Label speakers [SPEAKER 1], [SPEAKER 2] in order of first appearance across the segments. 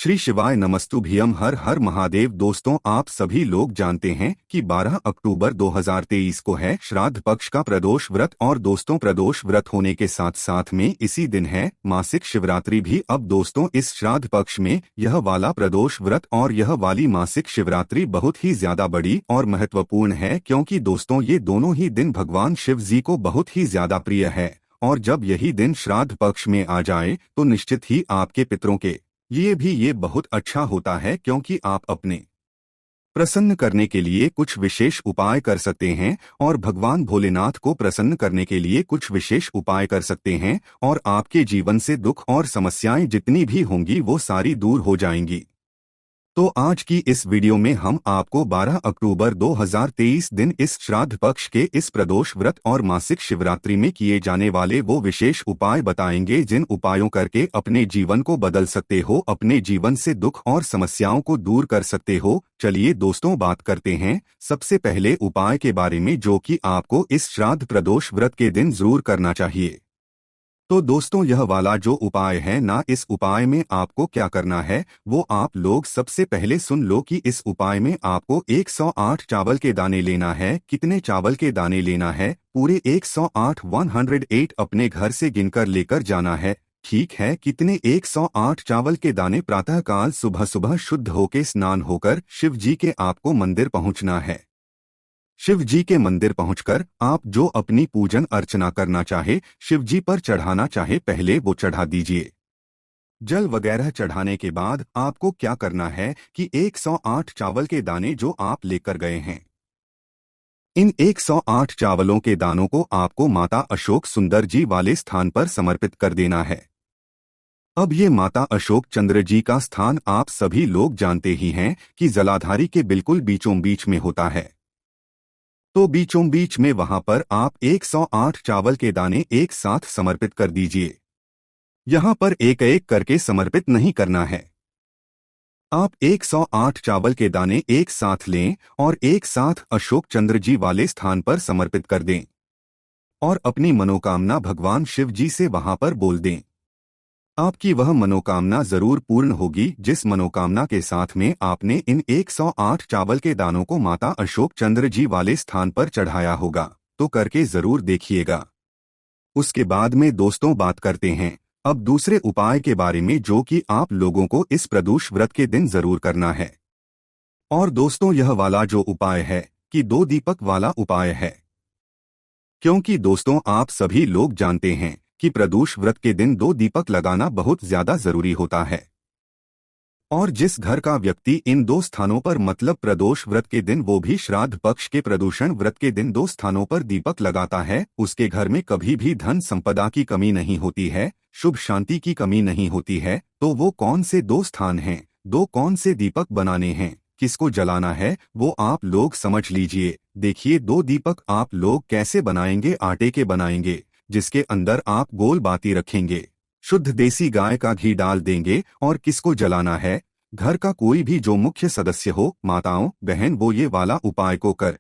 [SPEAKER 1] श्री शिवाय नमस्तुभ्यम। हर हर महादेव। दोस्तों, आप सभी लोग जानते हैं कि 12 अक्टूबर 2023 को है श्राद्ध पक्ष का प्रदोष व्रत। और दोस्तों, प्रदोष व्रत होने के साथ साथ में इसी दिन है मासिक शिवरात्रि भी। अब दोस्तों, इस श्राद्ध पक्ष में यह वाला प्रदोष व्रत और यह वाली मासिक शिवरात्रि बहुत ही ज्यादा बड़ी और महत्वपूर्ण है, क्योंकि दोस्तों ये दोनों ही दिन भगवान शिव जी को बहुत ही ज्यादा प्रिय है। और जब यही दिन श्राद्ध पक्ष में आ जाए तो निश्चित ही आपके पितरों के ये बहुत अच्छा होता है, क्योंकि आप अपने प्रसन्न करने के लिए कुछ विशेष उपाय कर सकते हैं और भगवान भोलेनाथ को प्रसन्न करने के लिए कुछ विशेष उपाय कर सकते हैं, और आपके जीवन से दुख और समस्याएं जितनी भी होंगी वो सारी दूर हो जाएंगी। तो आज की इस वीडियो में हम आपको 12 अक्टूबर 2023 दिन इस श्राद्ध पक्ष के इस प्रदोष व्रत और मासिक शिवरात्रि में किए जाने वाले वो विशेष उपाय बताएंगे, जिन उपायों करके अपने जीवन को बदल सकते हो, अपने जीवन से दुख और समस्याओं को दूर कर सकते हो। चलिए दोस्तों, बात करते हैं सबसे पहले उपाय के बारे में, जो कि आपको इस श्राद्ध प्रदोष व्रत के दिन जरूर करना चाहिए। तो दोस्तों, यह वाला जो उपाय है ना, इस उपाय में आपको क्या करना है वो आप लोग सबसे पहले सुन लो कि इस उपाय में आपको 108 चावल के दाने लेना है। कितने चावल के दाने लेना है? पूरे 108 108 अपने घर से गिनकर लेकर जाना है। ठीक है, कितने? 108 चावल के दाने। प्रातःकाल सुबह सुबह शुद्ध होके स्नान होकर शिव जी के आपको मंदिर पहुंचना है। शिव जी के मंदिर पहुंचकर आप जो अपनी पूजन अर्चना करना चाहे, शिव जी पर चढ़ाना चाहे, पहले वो चढ़ा दीजिए। जल वगैरह चढ़ाने के बाद आपको क्या करना है कि 108 चावल के दाने जो आप लेकर गए हैं, इन 108 चावलों के दानों को आपको माता अशोक सुंदर जी वाले स्थान पर समर्पित कर देना है। अब ये माता अशोक चंद्र जी का स्थान आप सभी लोग जानते ही हैं कि जलाधारी के बिल्कुल बीचों बीच में होता है। तो बीचों बीच में वहां पर आप 108 चावल के दाने एक साथ समर्पित कर दीजिए। यहां पर एक एक करके समर्पित नहीं करना है। आप 108 चावल के दाने एक साथ लें और एक साथ अशोक चंद्र जी वाले स्थान पर समर्पित कर दें और अपनी मनोकामना भगवान शिव जी से वहां पर बोल दें। आपकी वह मनोकामना जरूर पूर्ण होगी जिस मनोकामना के साथ में आपने इन 108 चावल के दानों को माता अशोक चंद्र जी वाले स्थान पर चढ़ाया होगा। तो करके जरूर देखिएगा। उसके बाद में दोस्तों बात करते हैं अब दूसरे उपाय के बारे में, जो कि आप लोगों को इस प्रदोष व्रत के दिन जरूर करना है। और दोस्तों, यह वाला जो उपाय है कि 2 दीपक वाला उपाय है, क्योंकि दोस्तों आप सभी लोग जानते हैं कि प्रदोष व्रत के दिन 2 दीपक लगाना बहुत ज्यादा जरूरी होता है। और जिस घर का व्यक्ति इन 2 स्थानों पर, मतलब प्रदोष व्रत के दिन वो भी श्राद्ध पक्ष के प्रदूषण व्रत के दिन 2 स्थानों पर दीपक लगाता है, उसके घर में कभी भी धन संपदा की कमी नहीं होती है, शुभ शांति की कमी नहीं होती है। तो वो कौन से 2 स्थान हैं, 2 कौन से दीपक बनाने हैं, किसको जलाना है, वो आप लोग समझ लीजिए। देखिए, 2 दीपक आप लोग कैसे बनाएंगे। आटे के बनाएंगे, जिसके अंदर आप गोल बाती रखेंगे, शुद्ध देसी गाय का घी डाल देंगे। और किसको जलाना है? घर का कोई भी जो मुख्य सदस्य हो, माताओं बहन, वो ये वाला उपाय को कर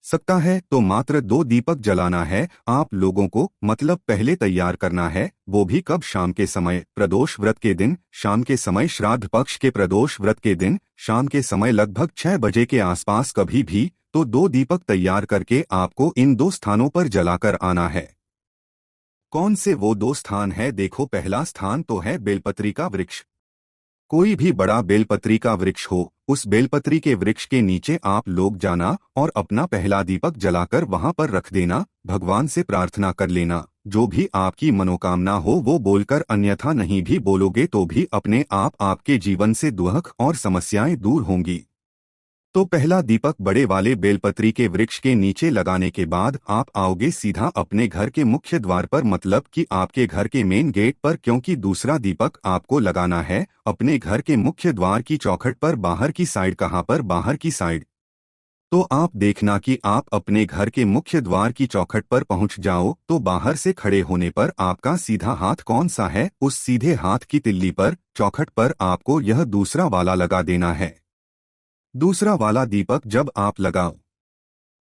[SPEAKER 1] सकता है। तो मात्र 2 दीपक जलाना है आप लोगों को, मतलब पहले तैयार करना है। वो भी कब? शाम के समय, प्रदोष व्रत के दिन शाम के समय, श्राद्ध पक्ष के प्रदोष व्रत के दिन शाम के समय लगभग 6 बजे के आसपास कभी भी। तो 2 दीपक तैयार करके आपको इन 2 स्थानों पर जलाकर आना है। कौन से वो 2 स्थान है? देखो, पहला स्थान तो है बेलपत्री का वृक्ष। कोई भी बड़ा बेलपत्री का वृक्ष हो, उस बेलपत्री के वृक्ष के नीचे आप लोग जाना और अपना पहला दीपक जलाकर वहां पर रख देना। भगवान से प्रार्थना कर लेना, जो भी आपकी मनोकामना हो वो बोलकर, अन्यथा नहीं भी बोलोगे तो भी अपने आप आपके जीवन से दुख और समस्याएं दूर होंगी। तो पहला दीपक बड़े वाले बेलपत्री के वृक्ष के नीचे लगाने के बाद आप आओगे सीधा अपने घर के मुख्य द्वार पर, मतलब कि आपके घर के मेन गेट पर, क्योंकि दूसरा दीपक आपको लगाना है अपने घर के मुख्य द्वार की चौखट पर, बाहर की साइड। कहाँ पर? बाहर की साइड। तो आप देखना कि आप अपने घर के मुख्य द्वार की चौखट पर पहुंच जाओ। तो बाहर से खड़े होने पर आपका सीधा हाथ कौन सा है, उस सीधे हाथ की तिल्ली पर, चौखट पर आपको यह दूसरा वाला लगा देना है। दूसरा वाला दीपक जब आप लगाओ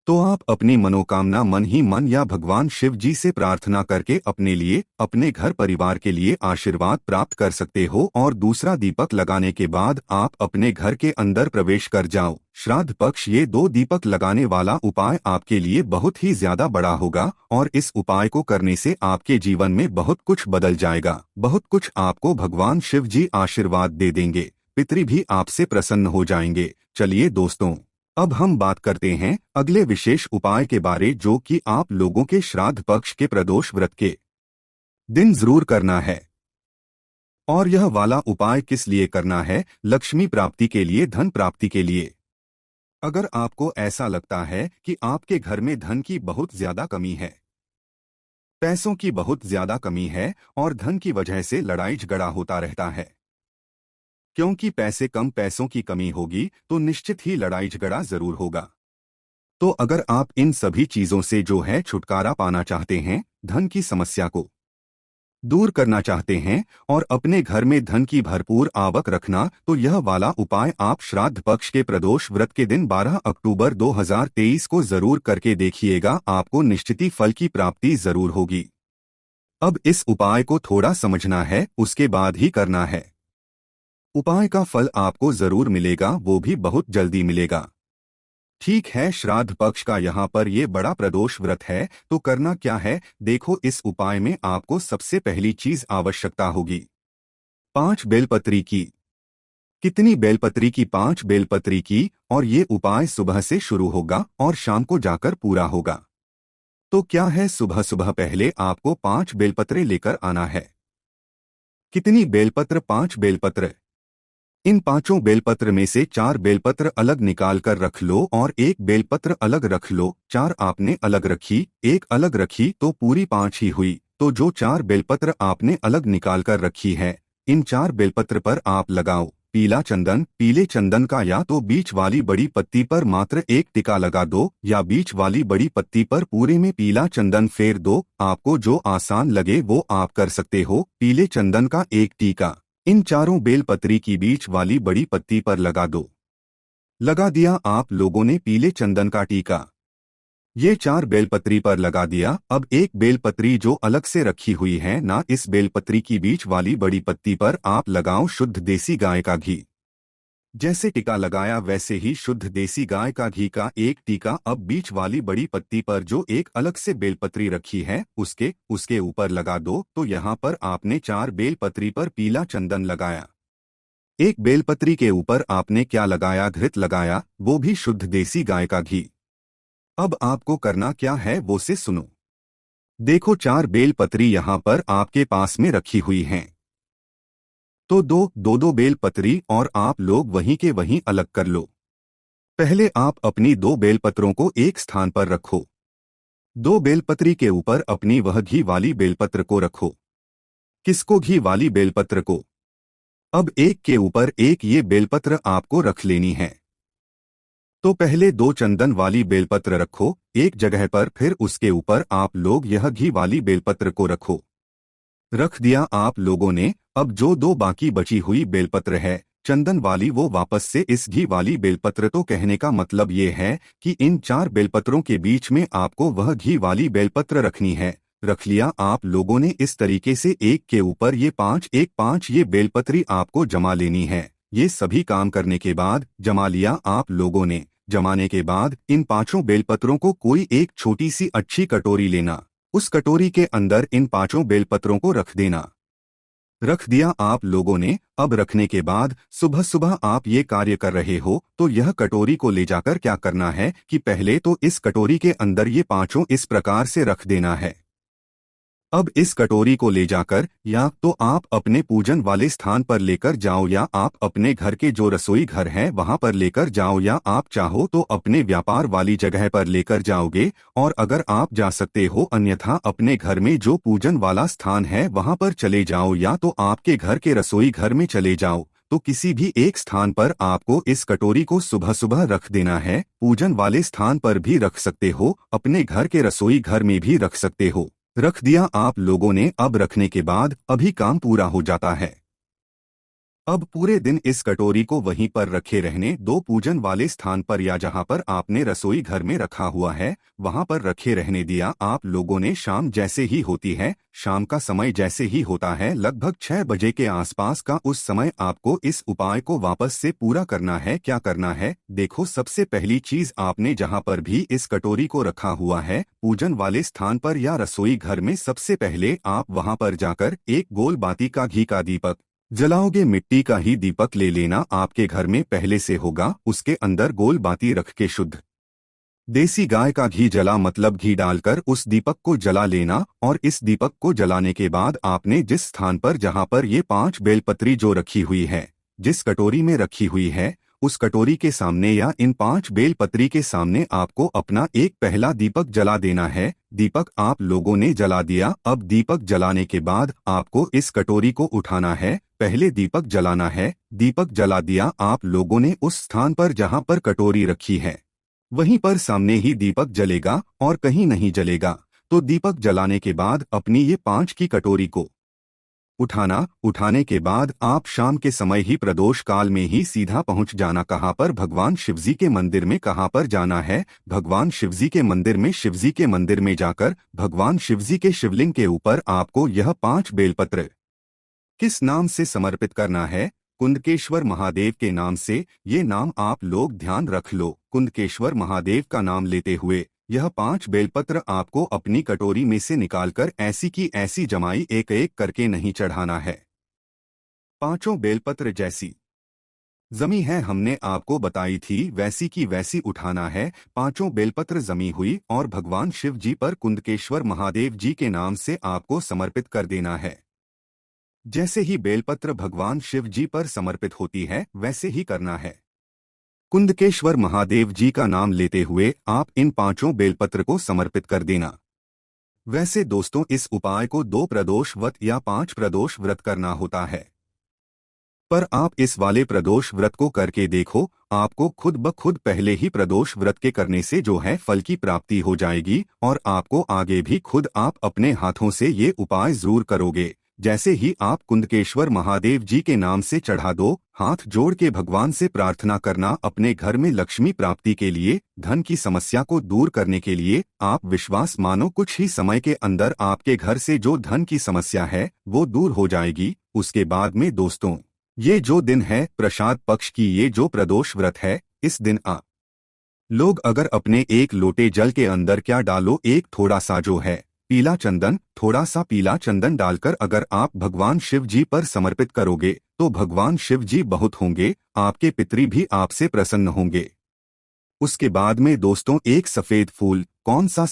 [SPEAKER 1] तो आप अपनी मनोकामना मन ही मन या भगवान शिव जी से प्रार्थना करके अपने लिए, अपने घर परिवार के लिए आशीर्वाद प्राप्त कर सकते हो। और दूसरा दीपक लगाने के बाद आप अपने घर के अंदर प्रवेश कर जाओ। श्राद्ध पक्ष ये 2 दीपक लगाने वाला उपाय आपके लिए बहुत ही ज्यादा बड़ा होगा और इस उपाय को करने से आपके जीवन में बहुत कुछ बदल जाएगा। बहुत कुछ आपको भगवान शिव जी आशीर्वाद दे देंगे, पितृ भी आपसे प्रसन्न हो जाएंगे। चलिए दोस्तों, अब हम बात करते हैं अगले विशेष उपाय के बारे, जो कि आप लोगों के श्राद्ध पक्ष के प्रदोष व्रत के दिन जरूर करना है। और यह वाला उपाय किस लिए करना है? लक्ष्मी प्राप्ति के लिए, धन प्राप्ति के लिए। अगर आपको ऐसा लगता है कि आपके घर में धन की बहुत ज्यादा कमी है, पैसों की बहुत ज्यादा कमी है और धन की वजह से लड़ाई झगड़ा होता रहता है, क्योंकि पैसे कम, पैसों की कमी होगी तो निश्चित ही लड़ाई झगड़ा जरूर होगा। तो अगर आप इन सभी चीजों से जो है छुटकारा पाना चाहते हैं, धन की समस्या को दूर करना चाहते हैं और अपने घर में धन की भरपूर आवक रखना, तो यह वाला उपाय आप श्राद्ध पक्ष के प्रदोष व्रत के दिन 12 अक्टूबर 2023 को जरूर करके देखिएगा। आपको निश्चित ही फल की प्राप्ति जरूर होगी। अब इस उपाय को थोड़ा समझना है, उसके बाद ही करना है। उपाय का फल आपको जरूर मिलेगा, वो भी बहुत जल्दी मिलेगा। ठीक है, श्राद्ध पक्ष का यहाँ पर ये बड़ा प्रदोष व्रत है, तो करना क्या है देखो। इस उपाय में आपको सबसे पहली चीज आवश्यकता होगी 5 बेलपत्री की। कितनी बेलपत्री की? 5 बेलपत्री की। और ये उपाय सुबह से शुरू होगा और शाम को जाकर पूरा होगा। तो क्या है, सुबह सुबह पहले आपको 5 बेलपत्रे लेकर आना है। कितनी बेलपत्र? 5 बेलपत्र। इन 5 बेलपत्र में से 4 बेलपत्र अलग निकाल कर रख लो और 1 बेलपत्र अलग रख लो। 4 आपने अलग रखी, 1 अलग रखी, तो पूरी 5 ही हुई। तो जो 4 बेलपत्र आपने अलग निकाल कर रखी है, इन 4 बेलपत्र पर आप लगाओ पीला चंदन। पीले चंदन का या तो बीच वाली बड़ी पत्ती पर मात्र 1 टीका लगा दो या बीच वाली बड़ी पत्ती पर पूरे में पीला चंदन फेर दो। आपको जो आसान लगे वो आप कर सकते हो। पीले चंदन का 1 टीका इन 4 बेलपत्री की बीच वाली बड़ी पत्ती पर लगा दो। लगा दिया आप लोगों ने पीले चंदन का टीका, ये 4 बेलपत्री पर लगा दिया। अब 1 बेलपत्री जो अलग से रखी हुई है ना, इस बेलपत्री की बीच वाली बड़ी पत्ती पर आप लगाओ शुद्ध देसी गाय का घी। जैसे टीका लगाया वैसे ही शुद्ध देसी गाय का घी का 1 टीका अब बीच वाली बड़ी पत्ती पर जो 1 अलग से बेलपत्री रखी है उसके ऊपर लगा दो। तो यहाँ पर आपने 4 बेलपत्री पर पीला चंदन लगाया। 1 बेलपत्री के ऊपर आपने क्या लगाया? घृत लगाया, वो भी शुद्ध देसी गाय का घी। अब आपको करना क्या है वो से सुनो। देखो 4 बेलपत्री यहाँ पर आपके पास में रखी हुई हैं, तो दो बेलपत्री और आप लोग वहीं के वहीं अलग कर लो। पहले आप अपनी 2 बेलपत्रों को एक स्थान पर रखो। 2 बेलपत्री के ऊपर अपनी वह घी वाली बेलपत्र को रखो। किसको? घी वाली बेलपत्र को। अब एक के ऊपर एक ये बेलपत्र आपको रख लेनी है। तो पहले 2 चंदन वाली बेलपत्र रखो एक जगह पर, फिर उसके ऊपर आप लोग यह घी वाली बेलपत्र को रखो। रख दिया आप लोगों ने। अब जो 2 बाकी बची हुई बेलपत्र है चंदन वाली, वो वापस से इस घी वाली बेलपत्र। तो कहने का मतलब ये है कि इन 4 बेलपत्रों के बीच में आपको वह घी वाली बेलपत्र रखनी है। रख लिया आप लोगों ने इस तरीके से, एक के ऊपर ये 5 ये बेलपत्री आपको जमा लेनी है। ये सभी काम करने के बाद जमा लिया आप लोगों ने। जमाने के बाद इन 5 बेलपत्रों को कोई एक छोटी सी अच्छी कटोरी लेना, उस कटोरी के अंदर इन 5 बेलपत्रों को रख देना। रख दिया आप लोगों ने। अब रखने के बाद सुबह सुबह आप ये कार्य कर रहे हो, तो यह कटोरी को ले जाकर क्या करना है कि पहले तो इस कटोरी के अंदर ये 5 इस प्रकार से रख देना है। अब इस कटोरी को ले जाकर या तो आप अपने पूजन वाले स्थान पर लेकर जाओ, या आप अपने घर के जो रसोई घर है वहां पर लेकर जाओ, या आप चाहो तो अपने व्यापार वाली जगह पर लेकर जाओगे। और अगर आप जा सकते हो, अन्यथा अपने घर में जो पूजन वाला स्थान है वहां पर चले जाओ, या तो आपके घर के रसोई घर में चले जाओ। तो किसी भी एक स्थान पर आपको इस कटोरी को सुबह सुबह रख देना है। पूजन वाले स्थान पर भी रख सकते हो, अपने घर के रसोई घर में भी रख सकते हो। रख दिया आप लोगों ने। अब रखने के बाद अभी काम पूरा हो जाता है। अब पूरे दिन इस कटोरी को वहीं पर रखे रहने दो, पूजन वाले स्थान पर या जहां पर आपने रसोई घर में रखा हुआ है वहां पर रखे रहने दिया। आप लोगों ने शाम जैसे ही होती है, शाम का समय जैसे ही होता है, लगभग 6 बजे के आसपास का, उस समय आपको इस उपाय को वापस से पूरा करना है। क्या करना है देखो, सबसे पहली चीज, आपने जहां पर भी इस कटोरी को रखा हुआ है पूजन वाले स्थान पर या रसोई घर में, सबसे पहले आप वहां पर जाकर एक गोल बाती का घी का दीपक जलाओगे। मिट्टी का ही दीपक ले लेना, आपके घर में पहले से होगा, उसके अंदर गोल बाती रख के शुद्ध देसी गाय का घी जला मतलब घी डालकर उस दीपक को जला लेना। और इस दीपक को जलाने के बाद आपने जिस स्थान पर, जहां पर ये 5 बेलपत्री जो रखी हुई है, जिस कटोरी में रखी हुई है, उस कटोरी के सामने या इन 5 बेलपत्री के सामने आपको अपना एक पहला दीपक जला देना है। दीपक आप लोगों ने जला दिया। अब दीपक जलाने के बाद आपको इस कटोरी को उठाना है, पहले दीपक जलाना है। दीपक जला दिया आप लोगों ने उस स्थान पर जहां पर कटोरी रखी है, वहीं पर सामने ही दीपक जलेगा और कहीं नहीं जलेगा। तो दीपक जलाने के बाद अपनी ये 5 की कटोरी को उठाना। उठाने के बाद आप शाम के समय ही प्रदोष काल में ही सीधा पहुंच जाना। कहां पर? भगवान शिवजी के मंदिर में। कहां पर जाना है? भगवान शिवजी के मंदिर में। शिवजी के मंदिर में जाकर भगवान शिवजी के शिवलिंग के ऊपर आपको यह 5 बेलपत्र किस नाम से समर्पित करना है? कुंदकेश्वर महादेव के नाम से। ये नाम आप लोग ध्यान रख लो, कुंदकेश्वर महादेव का नाम लेते हुए यह 5 बेलपत्र आपको अपनी कटोरी में से निकालकर ऐसी की ऐसी जमाई एक एक करके नहीं चढ़ाना है। 5 बेलपत्र जैसी जमी है, हमने आपको बताई थी, वैसी की वैसी उठाना है। 5 बेलपत्र जमी हुई और भगवान शिव जी पर, कुंदकेश्वर महादेव जी के नाम से आपको समर्पित कर देना है। जैसे ही बेलपत्र भगवान शिव जी पर समर्पित होती है वैसे ही करना है। कुंदकेश्वर महादेव जी का नाम लेते हुए आप इन 5 बेलपत्र को समर्पित कर देना। वैसे दोस्तों, इस उपाय को 2 प्रदोष व्रत या 5 प्रदोष व्रत करना होता है, पर आप इस वाले प्रदोष व्रत को करके देखो, आपको खुद ब खुद पहले ही प्रदोष व्रत के करने से जो है फल की प्राप्ति हो जाएगी और आपको आगे भी खुद आप अपने हाथों से ये उपाय जरूर करोगे। जैसे ही आप कुंदकेश्वर महादेव जी के नाम से चढ़ा दो, हाथ जोड़ के भगवान से प्रार्थना करना अपने घर में लक्ष्मी प्राप्ति के लिए, धन की समस्या को दूर करने के लिए। आप विश्वास मानो कुछ ही समय के अंदर आपके घर से जो धन की समस्या है वो दूर हो जाएगी। उसके बाद में दोस्तों, ये जो दिन है प्रसाद पक्ष की, ये जो प्रदोष व्रत है, इस दिन आप लोग अगर अपने एक लोटे जल के अंदर क्या डालो, एक थोड़ा सा जो है पीला चंदन, थोड़ा सा पीला चंदन डालकर अगर आप भगवान शिव जी पर समर्पित करोगे तो भगवान शिव जी बहुत होंगे, आपके पितरी भी आपसे प्रसन्न होंगे। उसके बाद में दोस्तों, एक सफेद फूल, कौन सा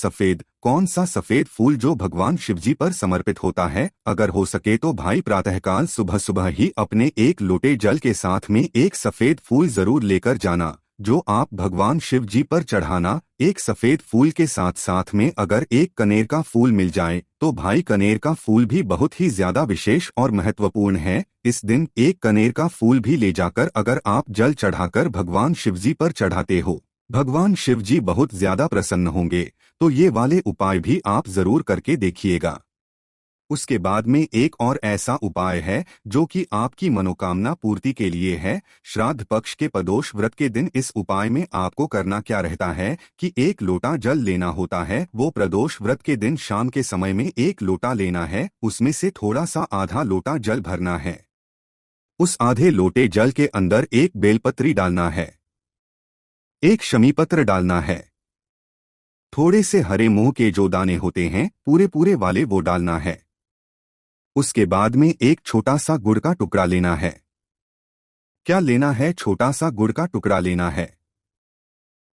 [SPEAKER 1] सफेद फूल जो भगवान शिव जी पर समर्पित होता है, अगर हो सके तो भाई प्रातःकाल सुबह सुबह ही अपने एक लोटे जल के साथ में एक सफेद फूल जरूर लेकर जाना, जो आप भगवान शिव जी पर चढ़ाना। एक सफेद फूल के साथ साथ में अगर एक कनेर का फूल मिल जाए तो भाई कनेर का फूल भी बहुत ही ज्यादा विशेष और महत्वपूर्ण है। इस दिन एक कनेर का फूल भी ले जाकर अगर आप जल चढ़ाकर भगवान शिव जी पर चढ़ाते हो, भगवान शिव जी बहुत ज्यादा प्रसन्न होंगे। तो ये वाले उपाय भी आप जरूर करके देखिएगा। उसके बाद में एक और ऐसा उपाय है जो कि आपकी मनोकामना पूर्ति के लिए है। श्राद्ध पक्ष के प्रदोष व्रत के दिन इस उपाय में आपको करना क्या रहता है कि एक लोटा जल लेना होता है। वो प्रदोष व्रत के दिन शाम के समय में एक लोटा लेना है, उसमें से थोड़ा सा आधा लोटा जल भरना है। उस आधे लोटे जल के अंदर एक बेलपत्री डालना है, एक शमीपत्र डालना है, थोड़े से हरे मूंग के जो दाने होते हैं पूरे पूरे वाले वो डालना है। उसके बाद में एक छोटा सा गुड़ का टुकड़ा लेना है। क्या लेना है? छोटा सा गुड़ का टुकड़ा लेना है।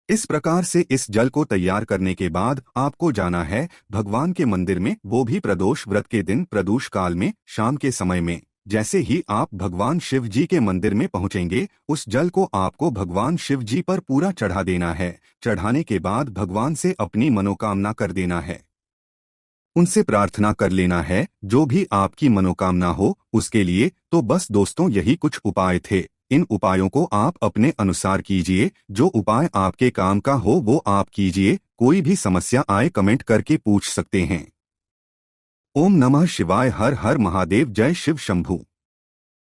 [SPEAKER 1] इस प्रकार से इस जल को तैयार करने के बाद आपको जाना है भगवान के मंदिर में, वो भी प्रदोष व्रत के दिन प्रदोष काल में शाम के समय में। जैसे ही आप भगवान शिव जी के मंदिर में पहुंचेंगे, उस जल को आपको भगवान शिव जी पर पूरा चढ़ा देना है। चढ़ाने के बाद भगवान से अपनी मनोकामना कर देना है, उनसे प्रार्थना कर लेना है जो भी आपकी मनोकामना हो उसके लिए। तो बस दोस्तों, यही कुछ उपाय थे। इन उपायों को आप अपने अनुसार कीजिए, जो उपाय आपके काम का हो वो आप कीजिए। कोई भी समस्या आए कमेंट करके पूछ सकते हैं। ओम नमः शिवाय। हर हर महादेव। जय शिव शंभू।